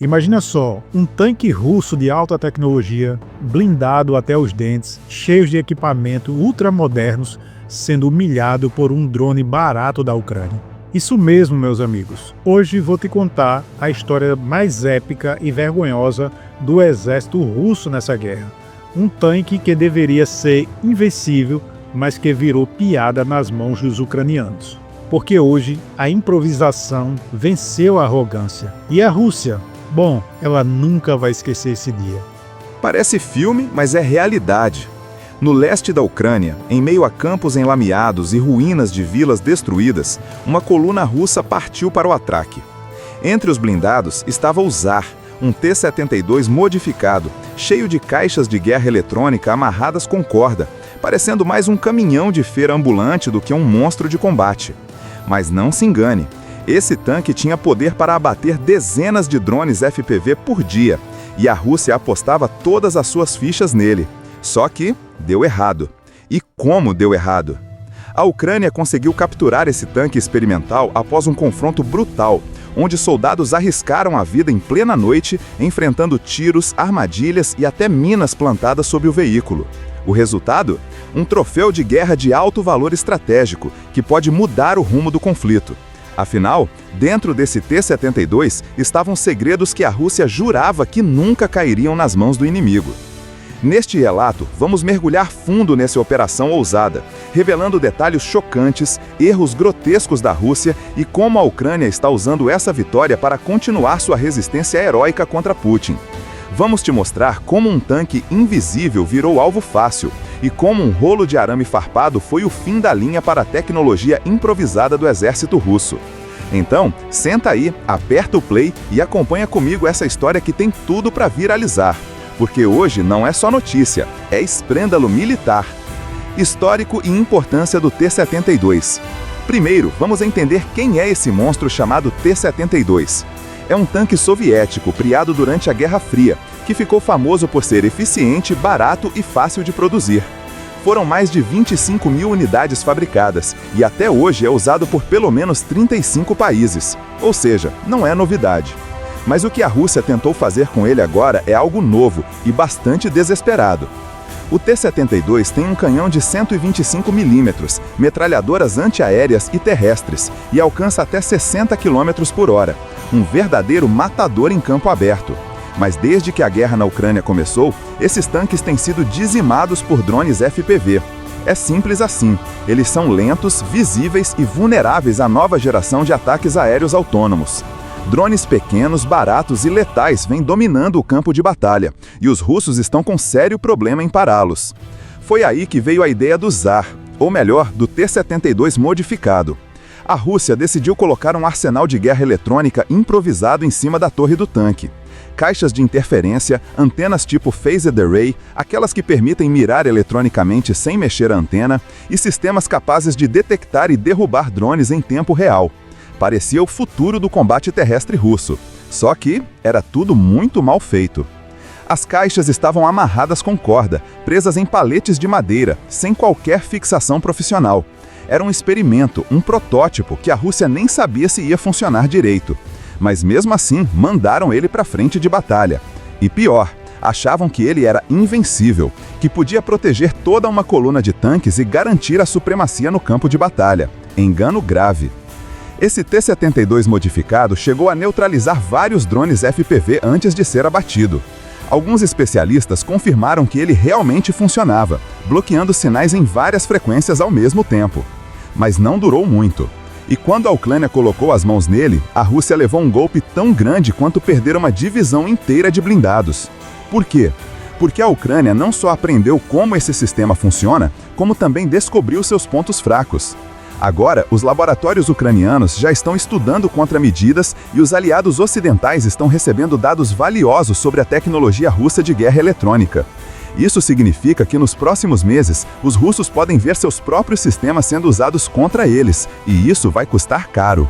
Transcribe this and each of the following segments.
Imagina só, um tanque russo de alta tecnologia, blindado até os dentes, cheios de equipamento ultramodernos, sendo humilhado por um drone barato da Ucrânia. Isso mesmo, meus amigos. Hoje vou te contar a história mais épica e vergonhosa do exército russo nessa guerra. Um tanque que deveria ser invencível, mas que virou piada nas mãos dos ucranianos. Porque hoje a improvisação venceu a arrogância. E a Rússia? Bom, ela nunca vai esquecer esse dia. Parece filme, mas é realidade. No leste da Ucrânia, em meio a campos enlameados e ruínas de vilas destruídas, uma coluna russa partiu para o atraque. Entre os blindados estava o Zar, um T-72 modificado, cheio de caixas de guerra eletrônica amarradas com corda, parecendo mais um caminhão de feira ambulante do que um monstro de combate. Mas não se engane. Esse tanque tinha poder para abater dezenas de drones FPV por dia, e a Rússia apostava todas as suas fichas nele. Só que deu errado. E como deu errado? A Ucrânia conseguiu capturar esse tanque experimental após um confronto brutal, onde soldados arriscaram a vida em plena noite, enfrentando tiros, armadilhas e até minas plantadas sobre o veículo. O resultado? Um troféu de guerra de alto valor estratégico, que pode mudar o rumo do conflito. Afinal, dentro desse T-72 estavam segredos que a Rússia jurava que nunca cairiam nas mãos do inimigo. Neste relato, vamos mergulhar fundo nessa operação ousada, revelando detalhes chocantes, erros grotescos da Rússia e como a Ucrânia está usando essa vitória para continuar sua resistência heróica contra Putin. Vamos te mostrar como um tanque invisível virou alvo fácil e como um rolo de arame farpado foi o fim da linha para a tecnologia improvisada do exército russo. Então, senta aí, aperta o play e acompanha comigo essa história que tem tudo para viralizar. Porque hoje não é só notícia, é escândalo militar. Histórico e importância do T-72. Primeiro, vamos entender quem é esse monstro chamado T-72. É um tanque soviético criado durante a Guerra Fria, que ficou famoso por ser eficiente, barato e fácil de produzir. Foram mais de 25 mil unidades fabricadas e até hoje é usado por pelo menos 35 países. Ou seja, não é novidade. Mas o que a Rússia tentou fazer com ele agora é algo novo e bastante desesperado. O T-72 tem um canhão de 125 mm, metralhadoras antiaéreas e terrestres, e alcança até 60 km por hora. Um verdadeiro matador em campo aberto. Mas desde que a guerra na Ucrânia começou, esses tanques têm sido dizimados por drones FPV. É simples assim, eles são lentos, visíveis e vulneráveis à nova geração de ataques aéreos autônomos. Drones pequenos, baratos e letais vêm dominando o campo de batalha, e os russos estão com sério problema em pará-los. Foi aí que veio a ideia do Zar, ou melhor, do T-72 modificado. A Rússia decidiu colocar um arsenal de guerra eletrônica improvisado em cima da torre do tanque. Caixas de interferência, antenas tipo Phased Array, aquelas que permitem mirar eletronicamente sem mexer a antena, e sistemas capazes de detectar e derrubar drones em tempo real. Parecia o futuro do combate terrestre russo. Só que era tudo muito mal feito. As caixas estavam amarradas com corda, presas em paletes de madeira, sem qualquer fixação profissional. Era um experimento, um protótipo que a Rússia nem sabia se ia funcionar direito. Mas mesmo assim, mandaram ele para frente de batalha. E pior, achavam que ele era invencível, que podia proteger toda uma coluna de tanques e garantir a supremacia no campo de batalha. Engano grave. Esse T-72 modificado chegou a neutralizar vários drones FPV antes de ser abatido. Alguns especialistas confirmaram que ele realmente funcionava, bloqueando sinais em várias frequências ao mesmo tempo. Mas não durou muito. E quando a Ucrânia colocou as mãos nele, a Rússia levou um golpe tão grande quanto perder uma divisão inteira de blindados. Por quê? Porque a Ucrânia não só aprendeu como esse sistema funciona, como também descobriu seus pontos fracos. Agora, os laboratórios ucranianos já estão estudando contramedidas e os aliados ocidentais estão recebendo dados valiosos sobre a tecnologia russa de guerra eletrônica. Isso significa que nos próximos meses, os russos podem ver seus próprios sistemas sendo usados contra eles, e isso vai custar caro.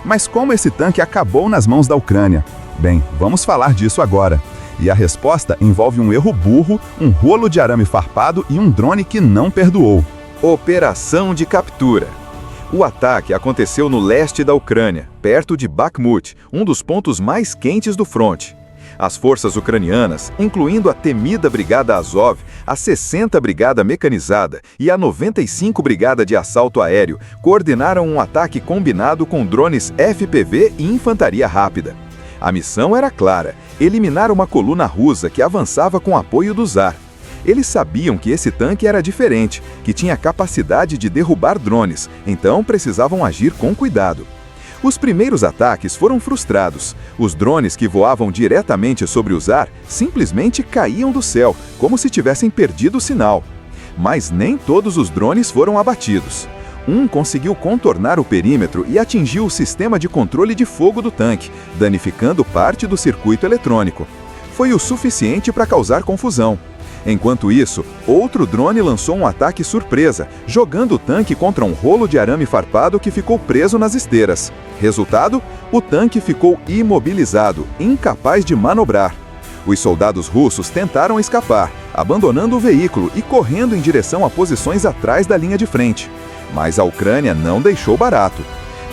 Mas como esse tanque acabou nas mãos da Ucrânia? Bem, vamos falar disso agora. E a resposta envolve um erro burro, um rolo de arame farpado e um drone que não perdoou. Operação de captura. O ataque aconteceu no leste da Ucrânia, perto de Bakhmut, um dos pontos mais quentes do fronte. As forças ucranianas, incluindo a temida Brigada Azov, a 60ª Brigada Mecanizada e a 95ª Brigada de Assalto Aéreo, coordenaram um ataque combinado com drones FPV e infantaria rápida. A missão era clara: eliminar uma coluna russa que avançava com apoio do Tsar. Eles sabiam que esse tanque era diferente, que tinha capacidade de derrubar drones, então precisavam agir com cuidado. Os primeiros ataques foram frustrados. Os drones que voavam diretamente sobre o Tsar simplesmente caíam do céu, como se tivessem perdido o sinal. Mas nem todos os drones foram abatidos. Um conseguiu contornar o perímetro e atingiu o sistema de controle de fogo do tanque, danificando parte do circuito eletrônico. Foi o suficiente para causar confusão. Enquanto isso, outro drone lançou um ataque surpresa, jogando o tanque contra um rolo de arame farpado que ficou preso nas esteiras. Resultado? O tanque ficou imobilizado, incapaz de manobrar. Os soldados russos tentaram escapar, abandonando o veículo e correndo em direção a posições atrás da linha de frente. Mas a Ucrânia não deixou barato.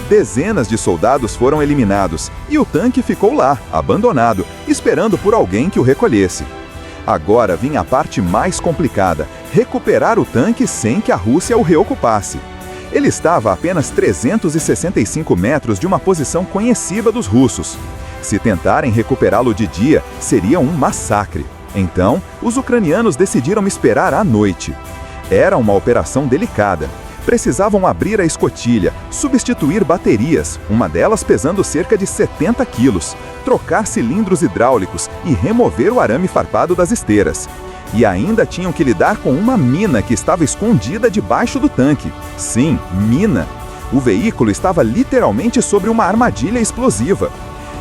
Dezenas de soldados foram eliminados e o tanque ficou lá, abandonado, esperando por alguém que o recolhesse. Agora vinha a parte mais complicada: recuperar o tanque sem que a Rússia o reocupasse. Ele estava a apenas 365 metros de uma posição conhecida dos russos. Se tentarem recuperá-lo de dia, seria um massacre. Então, os ucranianos decidiram esperar à noite. Era uma operação delicada. Precisavam abrir a escotilha, substituir baterias, uma delas pesando cerca de 70 quilos, trocar cilindros hidráulicos e remover o arame farpado das esteiras. E ainda tinham que lidar com uma mina que estava escondida debaixo do tanque. Sim, mina. O veículo estava literalmente sobre uma armadilha explosiva.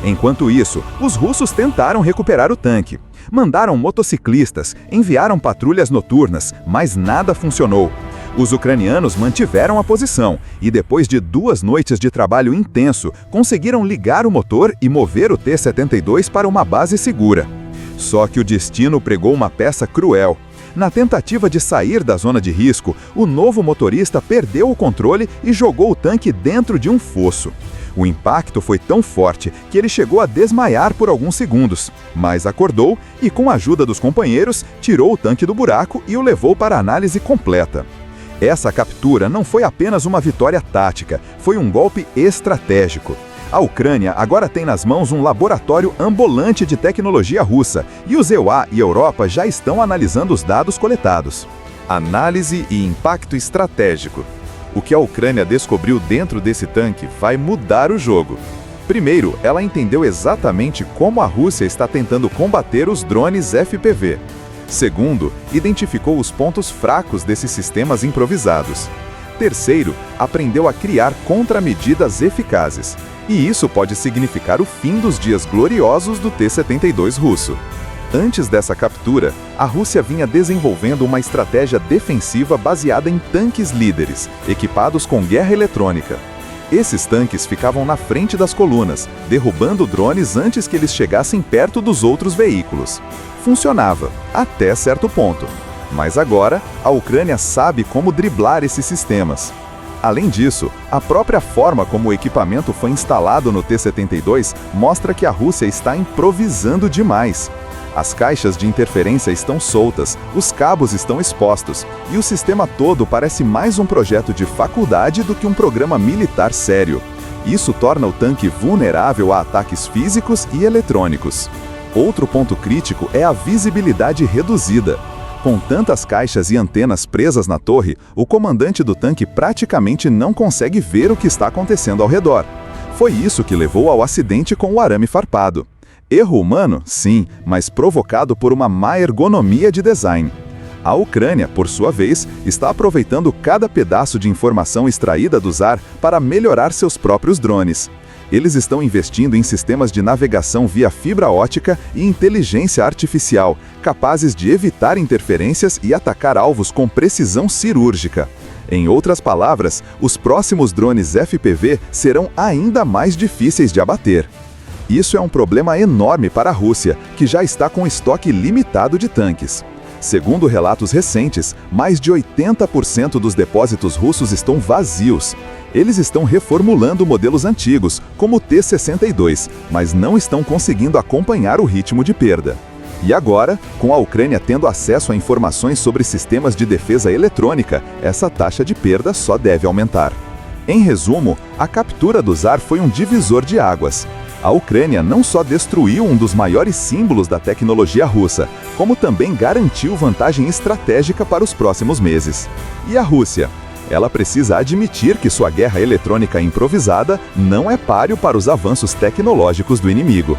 Enquanto isso, os russos tentaram recuperar o tanque. Mandaram motociclistas, enviaram patrulhas noturnas, mas nada funcionou. Os ucranianos mantiveram a posição e, depois de 2 noites de trabalho intenso, conseguiram ligar o motor e mover o T-72 para uma base segura. Só que o destino pregou uma peça cruel. Na tentativa de sair da zona de risco, o novo motorista perdeu o controle e jogou o tanque dentro de um fosso. O impacto foi tão forte que ele chegou a desmaiar por alguns segundos, mas acordou e, com a ajuda dos companheiros, tirou o tanque do buraco e o levou para análise completa. Essa captura não foi apenas uma vitória tática, foi um golpe estratégico. A Ucrânia agora tem nas mãos um laboratório ambulante de tecnologia russa, e os EUA e Europa já estão analisando os dados coletados. Análise e impacto estratégico. O que a Ucrânia descobriu dentro desse tanque vai mudar o jogo. Primeiro, ela entendeu exatamente como a Rússia está tentando combater os drones FPV. Segundo, identificou os pontos fracos desses sistemas improvisados. Terceiro, aprendeu a criar contramedidas eficazes. E isso pode significar o fim dos dias gloriosos do T-72 russo. Antes dessa captura, a Rússia vinha desenvolvendo uma estratégia defensiva baseada em tanques líderes, equipados com guerra eletrônica. Esses tanques ficavam na frente das colunas, derrubando drones antes que eles chegassem perto dos outros veículos. Funcionava, até certo ponto. Mas agora, a Ucrânia sabe como driblar esses sistemas. Além disso, a própria forma como o equipamento foi instalado no T-72 mostra que a Rússia está improvisando demais. As caixas de interferência estão soltas, os cabos estão expostos, e o sistema todo parece mais um projeto de faculdade do que um programa militar sério. Isso torna o tanque vulnerável a ataques físicos e eletrônicos. Outro ponto crítico é a visibilidade reduzida. Com tantas caixas e antenas presas na torre, o comandante do tanque praticamente não consegue ver o que está acontecendo ao redor. Foi isso que levou ao acidente com o arame farpado. Erro humano? Sim, mas provocado por uma má ergonomia de design. A Ucrânia, por sua vez, está aproveitando cada pedaço de informação extraída do Tsar para melhorar seus próprios drones. Eles estão investindo em sistemas de navegação via fibra ótica e inteligência artificial, capazes de evitar interferências e atacar alvos com precisão cirúrgica. Em outras palavras, os próximos drones FPV serão ainda mais difíceis de abater. Isso é um problema enorme para a Rússia, que já está com estoque limitado de tanques. Segundo relatos recentes, mais de 80% dos depósitos russos estão vazios. Eles estão reformulando modelos antigos, como o T-62, mas não estão conseguindo acompanhar o ritmo de perda. E agora, com a Ucrânia tendo acesso a informações sobre sistemas de defesa eletrônica, essa taxa de perda só deve aumentar. Em resumo, a captura do Tsar foi um divisor de águas. A Ucrânia não só destruiu um dos maiores símbolos da tecnologia russa, como também garantiu vantagem estratégica para os próximos meses. E a Rússia? Ela precisa admitir que sua guerra eletrônica improvisada não é páreo para os avanços tecnológicos do inimigo.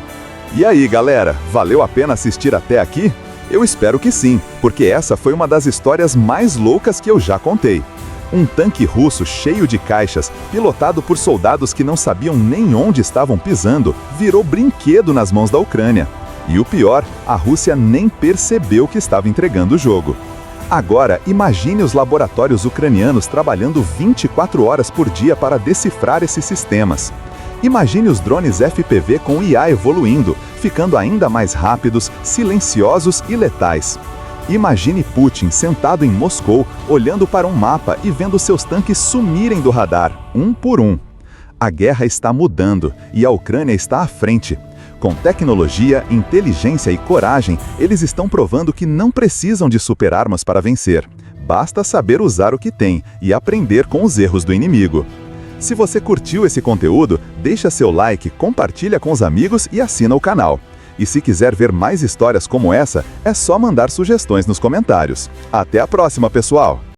E aí, galera, valeu a pena assistir até aqui? Eu espero que sim, porque essa foi uma das histórias mais loucas que eu já contei. Um tanque russo cheio de caixas, pilotado por soldados que não sabiam nem onde estavam pisando, virou brinquedo nas mãos da Ucrânia. E o pior, a Rússia nem percebeu que estava entregando o jogo. Agora, imagine os laboratórios ucranianos trabalhando 24 horas por dia para decifrar esses sistemas. Imagine os drones FPV com IA evoluindo, ficando ainda mais rápidos, silenciosos e letais. Imagine Putin sentado em Moscou, olhando para um mapa e vendo seus tanques sumirem do radar, um por um. A guerra está mudando e a Ucrânia está à frente. Com tecnologia, inteligência e coragem, eles estão provando que não precisam de super-armas para vencer. Basta saber usar o que tem e aprender com os erros do inimigo. Se você curtiu esse conteúdo, deixa seu like, compartilha com os amigos e assina o canal. E se quiser ver mais histórias como essa, é só mandar sugestões nos comentários. Até a próxima, pessoal!